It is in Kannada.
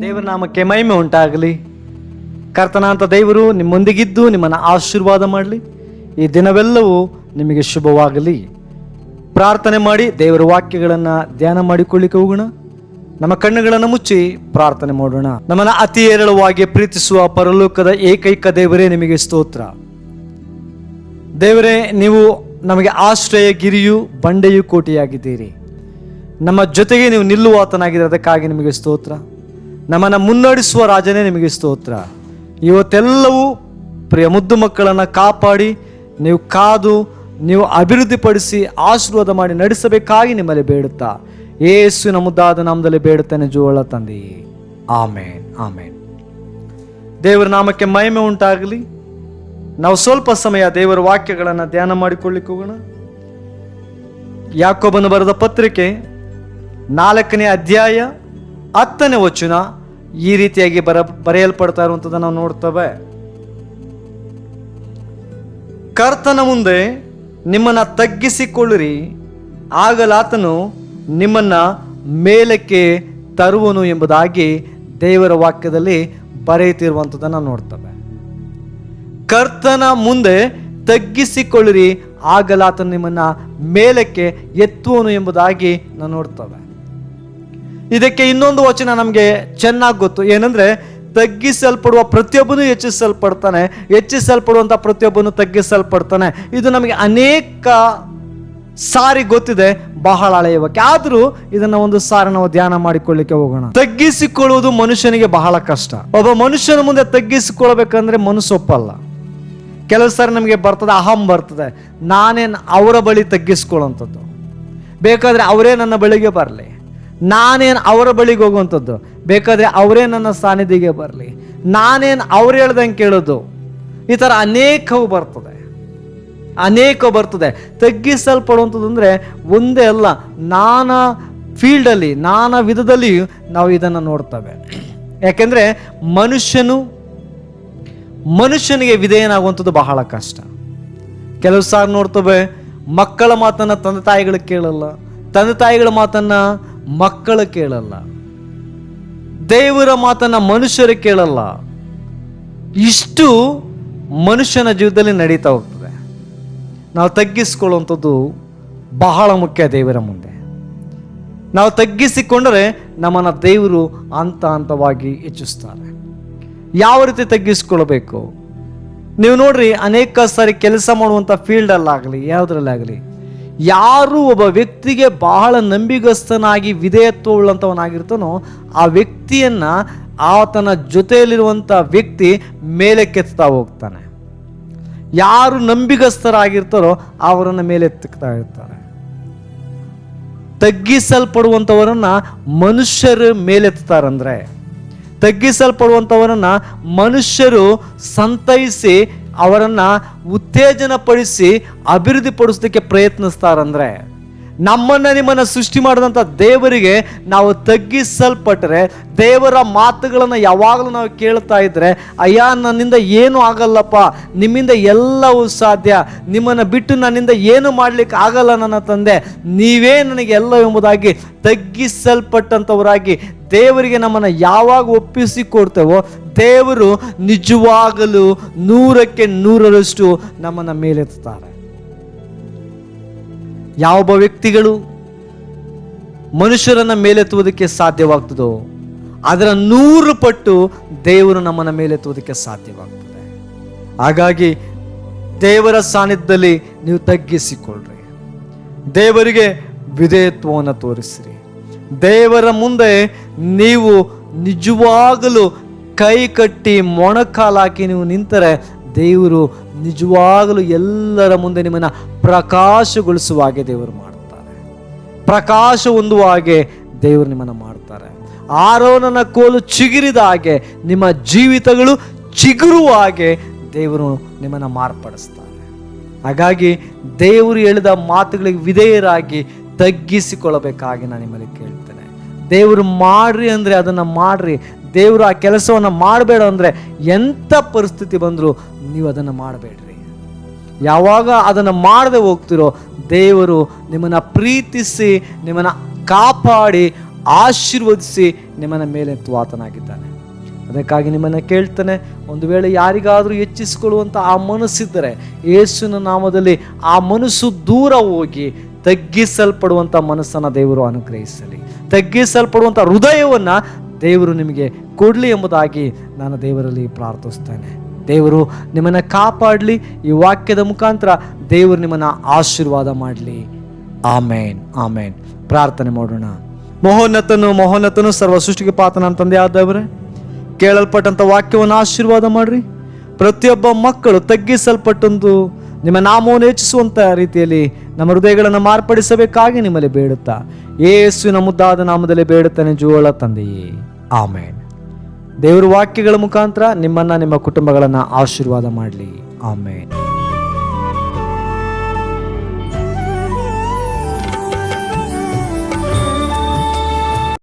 ದೇವರ ನಾಮಕ್ಕೆ ಮಹಿಮೆ ಉಂಟಾಗಲಿ. ಕರ್ತನಾಂತ ದೇವರು ನಿಮ್ಮೊಂದಿಗಿದ್ದು ನಿಮ್ಮನ್ನು ಆಶೀರ್ವಾದ ಮಾಡಲಿ. ಈ ದಿನವೆಲ್ಲವೂ ನಿಮಗೆ ಶುಭವಾಗಲಿ. ಪ್ರಾರ್ಥನೆ ಮಾಡಿ ದೇವರ ವಾಕ್ಯಗಳನ್ನು ಧ್ಯಾನ ಮಾಡಿಕೊಳ್ಳಿಕ್ಕೆ ಹೋಗೋಣ. ನಮ್ಮ ಕಣ್ಣುಗಳನ್ನು ಮುಚ್ಚಿ ಪ್ರಾರ್ಥನೆ ಮಾಡೋಣ. ನಮ್ಮನ್ನು ಅತಿ ಹೇರಳವಾಗಿ ಪ್ರೀತಿಸುವ ಪರಲೋಕದ ಏಕೈಕ ದೇವರೇ, ನಿಮಗೆ ಸ್ತೋತ್ರ. ದೇವರೇ, ನೀವು ನಮಗೆ ಆಶ್ರಯ ಗಿರಿಯು ಬಂಡೆಯು ಕೋಟೆಯಾಗಿದ್ದೀರಿ. ನಮ್ಮ ಜೊತೆಗೆ ನೀವು ನಿಲ್ಲುವಾತನಾಗಿದ್ದೀರಿ, ಅದಕ್ಕಾಗಿ ನಿಮಗೆ ಸ್ತೋತ್ರ. ನಮ್ಮನ್ನು ಮುನ್ನಡೆಸುವ ರಾಜನೇ, ನಿಮಗೆ ಸ್ತೋತ್ರ. ಇವತ್ತೆಲ್ಲವೂ ಪ್ರಿಯ ಮುದ್ದು ಮಕ್ಕಳನ್ನು ಕಾಪಾಡಿ ನೀವು ಕಾದು ನೀವು ಅಭಿವೃದ್ಧಿಪಡಿಸಿ ಆಶೀರ್ವಾದ ಮಾಡಿ ನಡೆಸಬೇಕಾಗಿ ನಿಮ್ಮಲ್ಲಿ ಬೇಡುತ್ತಾ ಯೇಸುವಿನ ಮುದ್ದಾದ ನಾಮದಲ್ಲಿ ಬೇಡುತ್ತೇನೆ ಜೋಳ ತಂದೆಯೇ, ಆಮೇನ್ ಆಮೇನ್. ದೇವರ ನಾಮಕ್ಕೆ ಮಹಿಮೆ ಉಂಟಾಗಲಿ. ನಾವು ಸ್ವಲ್ಪ ಸಮಯ ದೇವರ ವಾಕ್ಯಗಳನ್ನು ಧ್ಯಾನ ಮಾಡಿಕೊಳ್ಳಿಕ್ಕೆ ಹೋಗೋಣ. ಯಾಕೋಬನು ಬರೆದ ಪತ್ರಿಕೆ 4ನೇ ಅಧ್ಯಾಯ 10ನೇ ವಚನ ಈ ರೀತಿಯಾಗಿ ಬರೆಯಲ್ಪಡ್ತಾ ಇರುವಂಥದ್ದು ನಾವು ನೋಡ್ತೇವೆ. ಕರ್ತನ ಮುಂದೆ ನಿಮ್ಮನ್ನು ತಗ್ಗಿಸಿಕೊಳ್ಳಿರಿ, ಆಗಲಾತನು ನಿಮ್ಮನ್ನು ಮೇಲಕ್ಕೆ ತರುವನು ಎಂಬುದಾಗಿ ದೇವರ ವಾಕ್ಯದಲ್ಲಿ ಬರೆಯುತ್ತಿರುವಂಥದ್ದನ್ನು ನೋಡ್ತೇವೆ. ಕರ್ತನ ಮುಂದೆ ತಗ್ಗಿಸಿಕೊಳ್ಳಿರಿ, ಆಗಲಾತನು ನಿಮ್ಮನ್ನು ಮೇಲಕ್ಕೆ ಎತ್ತುವನು ಎಂಬುದಾಗಿ ನಾವು ನೋಡ್ತೇವೆ. ಇದಕ್ಕೆ ಇನ್ನೊಂದು ವಚನ ನಮಗೆ ಚೆನ್ನಾಗಿ ಗೊತ್ತು. ಏನಂದ್ರೆ, ತಗ್ಗಿಸಲ್ಪಡುವ ಪ್ರತಿಯೊಬ್ಬನು ಹೆಚ್ಚಿಸಲ್ಪಡ್ತಾನೆ, ಹೆಚ್ಚಿಸಲ್ಪಡುವಂಥ ಪ್ರತಿಯೊಬ್ಬನು ತಗ್ಗಿಸಲ್ಪಡ್ತಾನೆ. ಇದು ನಮಗೆ ಅನೇಕ ಸಾರಿ ಗೊತ್ತಿದೆ, ಬಹಳ ಹಳೆಯ ವಾಕ್ಯ. ಆದರೂ ಇದನ್ನ ಒಂದು ಸಾರಿ ನಾವು ಧ್ಯಾನ ಮಾಡಿಕೊಳ್ಳಿಕ್ಕೆ ಹೋಗೋಣ. ತಗ್ಗಿಸಿಕೊಳ್ಳುವುದು ಮನುಷ್ಯನಿಗೆ ಬಹಳ ಕಷ್ಟ. ಒಬ್ಬ ಮನುಷ್ಯನ ಮುಂದೆ ತಗ್ಗಿಸಿಕೊಳ್ಬೇಕಂದ್ರೆ ಮನಸ್ಸೊಪ್ಪಲ್ಲ. ಕೆಲವು ಸಾರಿ ನಮಗೆ ಬರ್ತದೆ, ಅಹಂ ಬರ್ತದೆ, ನಾನೇನು ಅವರ ಬಳಿ ತಗ್ಗಿಸ್ಕೊಳ್ಳುವಂಥದ್ದು. ಬೇಕಾದ್ರೆ ಅವರೇ ನನ್ನ ಬಳಿಗೆ ಬರಲಿ, ನಾನೇನು ಅವರ ಬಳಿಗೆ ಹೋಗುವಂಥದ್ದು. ಬೇಕಾದ್ರೆ ಅವರೇ ನನ್ನ ಸಾನ್ನಿಧ್ಯಗೆ ಬರಲಿ, ನಾನೇನು ಅವ್ರು ಹೇಳ್ದಂಗೆ ಕೇಳೋದು. ಈ ಥರ ಅನೇಕವು ಬರ್ತದೆ. ತಗ್ಗಿಸಲ್ಪಡುವಂಥದ್ದು ಅಂದರೆ ಒಂದೇ ಅಲ್ಲ, ನಾನಾ ಫೀಲ್ಡಲ್ಲಿ ನಾನಾ ವಿಧದಲ್ಲಿಯೂ ನಾವು ಇದನ್ನು ನೋಡ್ತೇವೆ. ಯಾಕೆಂದರೆ ಮನುಷ್ಯನಿಗೆ ವಿಧೇಯನಾಗುವಂಥದ್ದು ಬಹಳ ಕಷ್ಟ. ಕೆಲವು ಸಾರಿ ನೋಡ್ತೇವೆ, ಮಕ್ಕಳ ಮಾತನ್ನು ತಂದೆ ತಾಯಿಗಳು ಕೇಳಲ್ಲ, ತಂದೆ ತಾಯಿಗಳ ಮಾತನ್ನು ಮಕ್ಕಳು ಕೇಳಲ್ಲ, ದೇವರ ಮಾತನ್ನ ಮನುಷ್ಯರು ಕೇಳಲ್ಲ. ಇಷ್ಟು ಮನುಷ್ಯನ ಜೀವಿತದಲ್ಲಿ ನಡೀತಾ ಹೋಗ್ತದೆ. ನಾವು ತಗ್ಗಿಸಿಕೊಳ್ಳುವಂಥದ್ದು ಬಹಳ ಮುಖ್ಯ. ದೇವರ ಮುಂದೆ ನಾವು ತಗ್ಗಿಸಿಕೊಂಡರೆ ನಮ್ಮನ್ನು ದೇವರು ಹಂತ ಹಂತವಾಗಿ ಹೆಚ್ಚಿಸ್ತಾರೆ. ಯಾವ ರೀತಿ ತಗ್ಗಿಸಿಕೊಳ್ಬೇಕು ನೀವು ನೋಡ್ರಿ. ಅನೇಕ ಸಾರಿ ಕೆಲಸ ಮಾಡುವಂಥ ಫೀಲ್ಡಲ್ಲಾಗಲಿ ಯಾವುದ್ರಲ್ಲಾಗಲಿ, ಯಾರು ಒಬ್ಬ ವ್ಯಕ್ತಿಗೆ ಬಹಳ ನಂಬಿಗಸ್ತನಾಗಿ ವಿಧೇಯತ್ವ ಉಳ್ಳಂಥವನಾಗಿರ್ತಾನೋ ಆ ವ್ಯಕ್ತಿಯನ್ನು ಆತನ ಜೊತೆಯಲ್ಲಿರುವಂಥ ವ್ಯಕ್ತಿ ಮೇಲೆಕ್ಕೆತ್ತಾ ಹೋಗ್ತಾನೆ. ಯಾರು ನಂಬಿಗಸ್ತರಾಗಿರ್ತಾರೋ ಅವರನ್ನು ಮೇಲೆತ್ತಾ ಇರ್ತಾರೆ. ತಗ್ಗಿಸಲ್ಪಡುವಂಥವರನ್ನ ಮನುಷ್ಯರು ಮೇಲೆತ್ತಾರಂದ್ರೆ, ತಗ್ಗಿಸಲ್ಪಡುವಂಥವರನ್ನ ಮನುಷ್ಯರು ಸಂತೈಸಿ ಅವರನ್ನ ಉತ್ತೇಜನಪಡಿಸಿ ಅಭಿವೃದ್ಧಿಪಡಿಸೋದಕ್ಕೆ ಪ್ರಯತ್ನಿಸ್ತಾರಂದ್ರೆ, ನಮ್ಮನ್ನ ನಿಮ್ಮನ್ನ ಸೃಷ್ಟಿ ಮಾಡಿದಂಥ ದೇವರಿಗೆ ನಾವು ತಗ್ಗಿಸಲ್ಪಟ್ಟರೆ, ದೇವರ ಮಾತುಗಳನ್ನು ಯಾವಾಗಲೂ ನಾವು ಕೇಳ್ತಾ ಇದ್ರೆ, ಅಯ್ಯ ನನ್ನಿಂದ ಏನೂ ಆಗಲ್ಲಪ್ಪ, ನಿಮ್ಮಿಂದ ಎಲ್ಲವೂ ಸಾಧ್ಯ, ನಿಮ್ಮನ್ನು ಬಿಟ್ಟು ನನ್ನಿಂದ ಏನು ಮಾಡ್ಲಿಕ್ಕೆ ಆಗಲ್ಲ ನನ್ನ ತಂದೆ, ನೀವೇ ನನಗೆ ಎಲ್ಲ ಎಂಬುದಾಗಿ ತಗ್ಗಿಸಲ್ಪಟ್ಟಂಥವರಾಗಿ ದೇವರಿಗೆ ನಮ್ಮನ್ನು ಯಾವಾಗ ಒಪ್ಪಿಸಿಕೊಡ್ತೇವೋ ದೇವರು ನಿಜವಾಗಲೂ 100ಕ್ಕೆ 100ರಷ್ಟು ನಮ್ಮನ್ನು ಮೇಲೆತ್ತಾರೆ. ಯಾವ ವ್ಯಕ್ತಿಗಳು ಮನುಷ್ಯರನ್ನ ಮೇಲೆತ್ತುವುದಕ್ಕೆ ಸಾಧ್ಯವಾಗ್ತದೋ ಅದರ 100 ಪಟ್ಟು ದೇವರು ನಮ್ಮನ್ನು ಮೇಲೆತ್ತುವುದಕ್ಕೆ ಸಾಧ್ಯವಾಗ್ತದೆ. ಹಾಗಾಗಿ ದೇವರ ಸಾನ್ನಿಧ್ಯದಲ್ಲಿ ನೀವು ತಗ್ಗಿಸಿಕೊಳ್ಳ್ರಿ, ದೇವರಿಗೆ ವಿಧೇಯತ್ವವನ್ನು ತೋರಿಸ್ರಿ. ದೇವರ ಮುಂದೆ ನೀವು ನಿಜವಾಗಲೂ ಕೈ ಕಟ್ಟಿ ಮೊಣಕಾಲಾಕಿ ನೀವು ನಿಂತರೆ ದೇವರು ನಿಜವಾಗಲೂ ಎಲ್ಲರ ಮುಂದೆ ನಿಮ್ಮನ್ನು ಪ್ರಕಾಶಗೊಳಿಸುವ ಹಾಗೆ ದೇವರು ಮಾಡ್ತಾರೆ. ಪ್ರಕಾಶ ಹೊಂದುವ ಹಾಗೆ ದೇವರು ನಿಮ್ಮನ್ನು ಮಾಡ್ತಾರೆ. ಆರೋನನ ಕೋಲು ಚಿಗುರಿದ ಹಾಗೆ ನಿಮ್ಮ ಜೀವಿತಗಳು ಚಿಗುರುವ ಹಾಗೆ ದೇವರು ನಿಮ್ಮನ್ನು ಮಾರ್ಪಡಿಸ್ತಾರೆ. ಹಾಗಾಗಿ ದೇವರು ಹೇಳಿದ ಮಾತುಗಳಿಗೆ ವಿಧೇಯರಾಗಿ ತಗ್ಗಿಸಿಕೊಳ್ಳಬೇಕಾಗಿ ನಾನು ನಿಮ್ಮಲ್ಲಿ ಕೇಳ್ತೇನೆ. ದೇವರು ಮಾಡ್ರಿ ಅಂದರೆ ಅದನ್ನು ಮಾಡ್ರಿ. ದೇವರು ಆ ಕೆಲಸವನ್ನು ಮಾಡಬೇಡ ಅಂದರೆ ಎಂಥ ಪರಿಸ್ಥಿತಿ ಬಂದರೂ ನೀವು ಅದನ್ನು ಮಾಡಬೇಡ್ರಿ. ಯಾವಾಗ ಅದನ್ನು ಮಾಡದೆ ಹೋಗ್ತಿರೋ ದೇವರು ನಿಮ್ಮನ್ನು ಪ್ರೀತಿಸಿ ನಿಮ್ಮನ್ನು ಕಾಪಾಡಿ ಆಶೀರ್ವದಿಸಿ ನಿಮ್ಮನ್ನ ಮೇಲೆತ್ತುವ ಆತನಾಗಿದ್ದಾನೆ. ಅದಕ್ಕಾಗಿ ನಿಮ್ಮನ್ನು ಕೇಳ್ತಾನೆ, ಒಂದು ವೇಳೆ ಯಾರಿಗಾದರೂ ಹೆಚ್ಚಿಸಿಕೊಳ್ಳುವಂಥ ಆ ಮನಸ್ಸಿದ್ದರೆ ಯೇಸುವಿನ ನಾಮದಲ್ಲಿ ಆ ಮನಸ್ಸು ದೂರ ಹೋಗಿ ತಗ್ಗಿಸಲ್ಪಡುವಂಥ ಮನಸ್ಸನ್ನು ದೇವರು ಅನುಗ್ರಹಿಸಲಿ. ತಗ್ಗಿಸಲ್ಪಡುವಂಥ ಹೃದಯವನ್ನು ದೇವರು ನಿಮಗೆ ಕೊಡಲಿ ಎಂಬುದಾಗಿ ನಾನು ದೇವರಲ್ಲಿ ಪ್ರಾರ್ಥಿಸ್ತೇನೆ. ದೇವರು ನಿಮ್ಮನ್ನು ಕಾಪಾಡಲಿ. ಈ ವಾಕ್ಯದ ಮುಖಾಂತರ ದೇವರು ನಿಮ್ಮನ್ನು ಆಶೀರ್ವಾದ ಮಾಡಲಿ. ಆಮೇನ್, ಆಮೇನ್. ಪ್ರಾರ್ಥನೆ ಮಾಡೋಣ. ಮಹೋನ್ನತನು ಸರ್ವ ಸೃಷ್ಟಿಗೆ ಪಾತ್ರನ ತಂದೆ ಆದವರೇ, ಕೇಳಲ್ಪಟ್ಟಂಥ ವಾಕ್ಯವನ್ನು ಆಶೀರ್ವಾದ ಮಾಡ್ರಿ. ಪ್ರತಿಯೊಬ್ಬ ಮಕ್ಕಳು ತಗ್ಗಿಸಲ್ಪಟ್ಟಂದು ನಿಮ್ಮ ನಾಮವನ್ನು ಹೆಚ್ಚಿಸುವಂಥ ರೀತಿಯಲ್ಲಿ ನಮ್ಮ ಹೃದಯಗಳನ್ನು ಮಾರ್ಪಡಿಸಬೇಕಾಗಿ ನಿಮ್ಮಲ್ಲಿ ಬೇಡುತ್ತಾ ಯೇಸುವಿನ ಮುದ್ದಾದ ನಾಮದಲ್ಲಿ ಬೇಡುತ್ತಾನೆ ಜೀವಳ ತಂದೆಯೇ, ಆಮೇನ್. ದೇವರ ವಾಕ್ಯಗಳ ಮುಖಾಂತರ ನಿಮ್ಮನ್ನ ನಿಮ್ಮ ಕುಟುಂಬಗಳನ್ನು ಆಶೀರ್ವಾದ ಮಾಡಲಿ. ಆಮೇನ್.